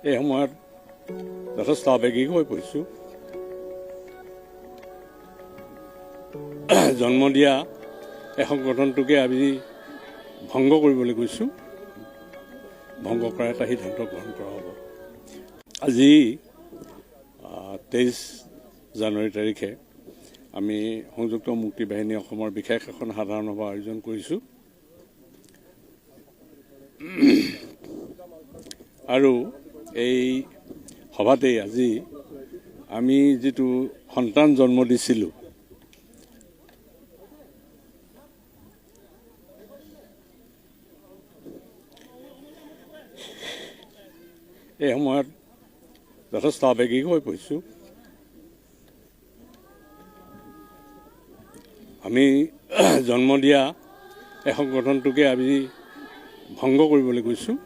এই সময়ত যথেষ্ট আৱেগিক হৈ পৰিছোঁ। জন্ম দিয়া এই সংগঠনটোকে আমি ভংগ কৰিবলৈ গৈছোঁ। ভংগ কৰাৰ এটা সিদ্ধান্ত গ্ৰহণ কৰা হ'ব। আজি 23 জানুৱাৰী তাৰিখে আমি সংযুক্ত মুক্তি বাহিনী অসমৰ বিশেষ এখন সাধাৰণ সভা আয়োজন কৰিছোঁ আৰু এই সভাতেই আজি আমি যিটো সন্তান জন্ম দিছিলোঁ এই সময়ত যথেষ্ট আৱেগিক হৈ পৰিছোঁ। আমি জন্ম দিয়া এই সংগঠনটোকে আমি ভংগ কৰিবলৈ গৈছোঁ।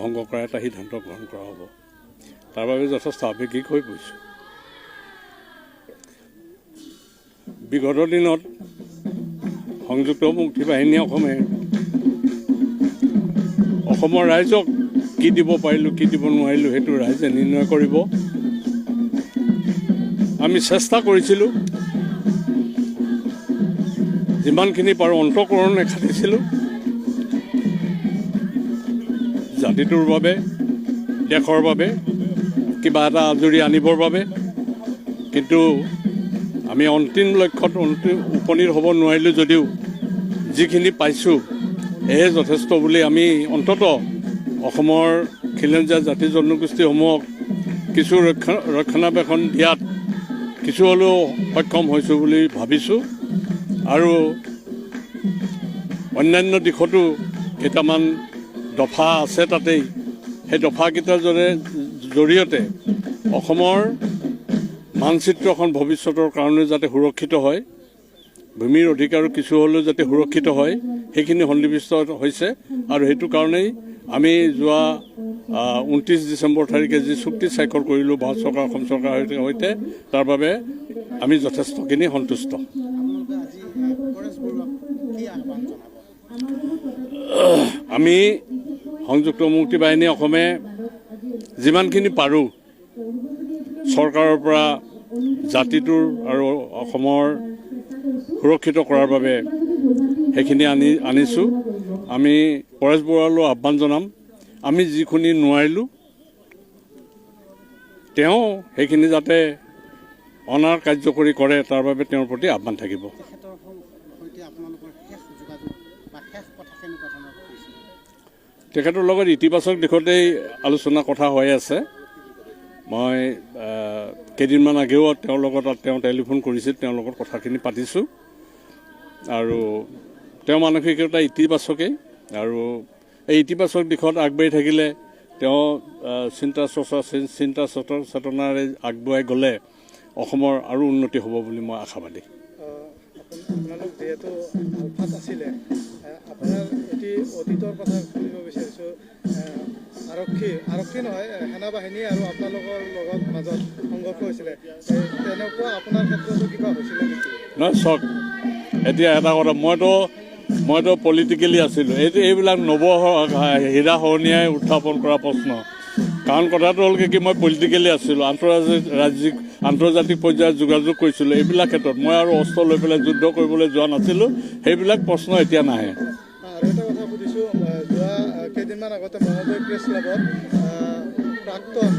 ভংগ কৰাৰ এটা সিদ্ধান্ত গ্ৰহণ কৰা হ'ব। তাৰ বাবে যথেষ্ট আৱেগিক হৈ পৰিছোঁ। বিগত দিনত সংযুক্ত মুক্তি বাহিনী অসমৰ ৰাইজক কি দিব পাৰিলোঁ কি দিব নোৱাৰিলোঁ সেইটো ৰাইজে নিৰ্ণয় কৰিব। আমি চেষ্টা কৰিছিলোঁ, যিমানখিনি পাৰোঁ অন্তঃকৰণে খাটিছিলোঁ জাতিটোৰ বাবে, দেশৰ বাবে কিবা এটা আজৰি আনিবৰ বাবে। কিন্তু আমি অন্তিম লক্ষ্যত উপনীত হ'ব নোৱাৰিলোঁ যদিও যিখিনি পাইছোঁ এয়ে যথেষ্ট বুলি আমি অন্ততঃ অসমৰ খিলঞ্জীয়া জাতি জনগোষ্ঠীসমূহক কিছু ৰক্ষণাবেক্ষণ দিয়াত কিছু হ'লেও সক্ষম হৈছোঁ বুলি ভাবিছোঁ। আৰু অন্যান্য দিশতো কেইটামান দফা আছে তাতেই। সেই দফাকেইটাৰ জৰিয়তে অসমৰ মানচিত্ৰখন ভৱিষ্যতৰ কাৰণে যাতে সুৰক্ষিত হয়, ভূমিৰ অধিকাৰো কিছু হ'লেও যাতে সুৰক্ষিত হয়, সেইখিনি সন্নিৱিষ্ট হৈছে। আৰু সেইটো কাৰণেই আমি যোৱা 29 ডিচেম্বৰ তাৰিখে যি চুক্তি স্বাক্ষৰ কৰিলোঁ ভাৰত চৰকাৰ অসম চৰকাৰৰ সৈতে, তাৰ বাবে আমি যথেষ্টখিনি সন্তুষ্ট। আমি সংযুক্ত মুক্তি বাহিনী অসমে যিমানখিনি পাৰোঁ চৰকাৰৰ পৰা জাতিটোৰ আৰু অসমৰ সুৰক্ষিত কৰাৰ বাবে সেইখিনি আনিছোঁ। আমি পৰেশ বৰুৱালৈ আহ্বান জনাম, আমি যিখিনি নোৱাৰিলোঁ তেওঁ সেইখিনি যাতে অনাৰ কাৰ্যকৰী কৰে তাৰ বাবে তেওঁৰ প্ৰতি আহ্বান থাকিব। তেখেতৰ লগত ইতিবাচক দিশতেই আলোচনা কথা হৈ আছে। মই কেইদিনমান আগেও তেওঁৰ লগত টেলিফোন কৰিছিল, তেওঁৰ লগত কথাখিনি পাতিছোঁ আৰু তেওঁ মানসিকতা ইতিবাচকেই। আৰু এই ইতিবাচক দিশত আগবাঢ়ি থাকিলে তেওঁ চিন্তা চেতনাৰে আগবঢ়াই গ'লে অসমৰ আৰু উন্নতি হ'ব বুলি মই আশাবাদী। আপোনালোক যিহেতু আলফাত আছিলে, আপোনাৰ এটি অতীতৰ কথা শুনিব বিচাৰিছোঁ। আৰক্ষী নহয়, সেনাবাহিনী আৰু আপোনালোকৰ লগত মাজত সংঘৰ্ষ হৈছিলে, তেনেকুৱা আপোনাৰ ক্ষেত্ৰতো কিবা হৈছিলে নেকি? নহয়, চাওক এতিয়া এটা কথা, মইতো পলিটিকেলি আছিলোঁ। এইবিলাক হীৰা সৰণীয়াই উত্থাপন কৰা প্ৰশ্ন। কাৰণ কথাটো হ'ল কি, মই পলিটিকেলি আছিলোঁ, আন্তৰ্জাতিক পৰ্যায়ত যোগাযোগ কৰিছিলোঁ। এইবিলাক ক্ষেত্ৰত মই আৰু অস্ত্ৰ লৈ পেলাই যুদ্ধ কৰিবলৈ যোৱা নাছিলোঁ। সেইবিলাক প্ৰশ্ন এতিয়া নাহে। আৰু এটা কথা সুধিছোঁ, যোৱা কেইদিনমান আগতে মহোদয় প্ৰেছ ক্লাবত প্ৰাক্তন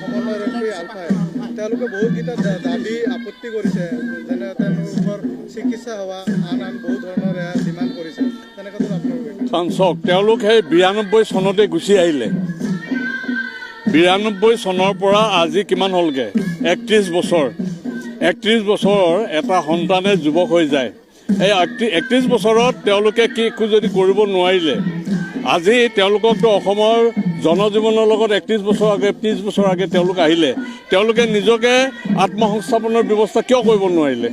সমন্বয়ৰক্ষী আলফাই তেওঁলোকে বহুতকেইটা দাবী আপত্তি কৰিছে, যেনে তেওঁলোকৰ চিকিৎসা সেৱা আন বহুত ধৰণৰ ডিমাণ্ড কৰিছে। তেনেকৈ আপোনালোকে চাওক, তেওঁলোক সেই 92 চনতে গুচি আহিলে। 92 চনৰ পৰা আজি কিমান হ'লগৈ? 31 বছৰ। 31 বছৰৰ এটা সন্তানে যুৱক হৈ যায়। এই 31 বছৰত তেওঁলোকে কি যদি কৰিব নোৱাৰিলে, আজি তেওঁলোককতো অসমৰ জনজীৱনৰ লগত 30 বছৰ আগে তেওঁলোক আহিলে, তেওঁলোকে নিজকে আত্মসংস্থাপনৰ ব্যৱস্থা কিয় কৰিব নোৱাৰিলে?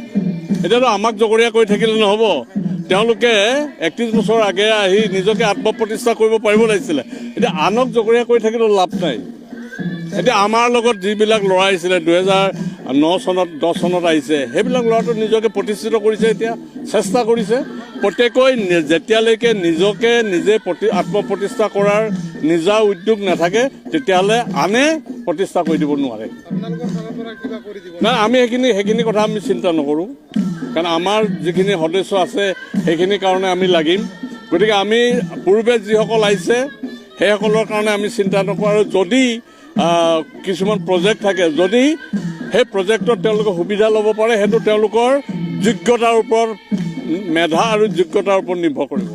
এতিয়াতো আমাক জগৰীয়া কৰি থাকিলে নহ'ব। তেওঁলোকে 31 বছৰ আগে আহি নিজকে আত্মপ্ৰতিষ্ঠা কৰিব পাৰিব লাগিছিলে। এতিয়া আনক জগৰীয়া কৰি থাকিলেও লাভ নাই। এতিয়া আমাৰ লগত যিবিলাক ল'ৰা আহিছিলে 2009 চনত 10 চনত আহিছে, সেইবিলাক ল'ৰাটো নিজকে প্ৰতিষ্ঠিত কৰিছে, এতিয়া চেষ্টা কৰিছে। প্ৰত্যেকৈ যেতিয়ালৈকে নিজকে নিজে আত্মপ্ৰতিষ্ঠা কৰাৰ নিজা উদ্যোগ নাথাকে তেতিয়াহ'লে আনে প্ৰতিষ্ঠা কৰি দিব নোৱাৰে। আপোনালোকৰ ফালৰ পৰা কিবা কৰি দিব? নাই, আমি সেইখিনি কথা আমি চিন্তা নকৰোঁ, কাৰণ আমাৰ যিখিনি সদস্য আছে সেইখিনিৰ কাৰণে আমি লাগিম। গতিকে আমি পূৰ্বে যিসকল আহিছে সেইসকলৰ কাৰণে আমি চিন্তা নকৰোঁ। আৰু যদি কিছুমান প্ৰজেক্ট থাকে, যদি সেই প্ৰজেক্টত তেওঁলোকে সুবিধা ল'ব পাৰে, সেইটো তেওঁলোকৰ যোগ্যতাৰ ওপৰত, মেধা আৰু যোগ্যতাৰ ওপৰত নিৰ্ভৰ কৰিব।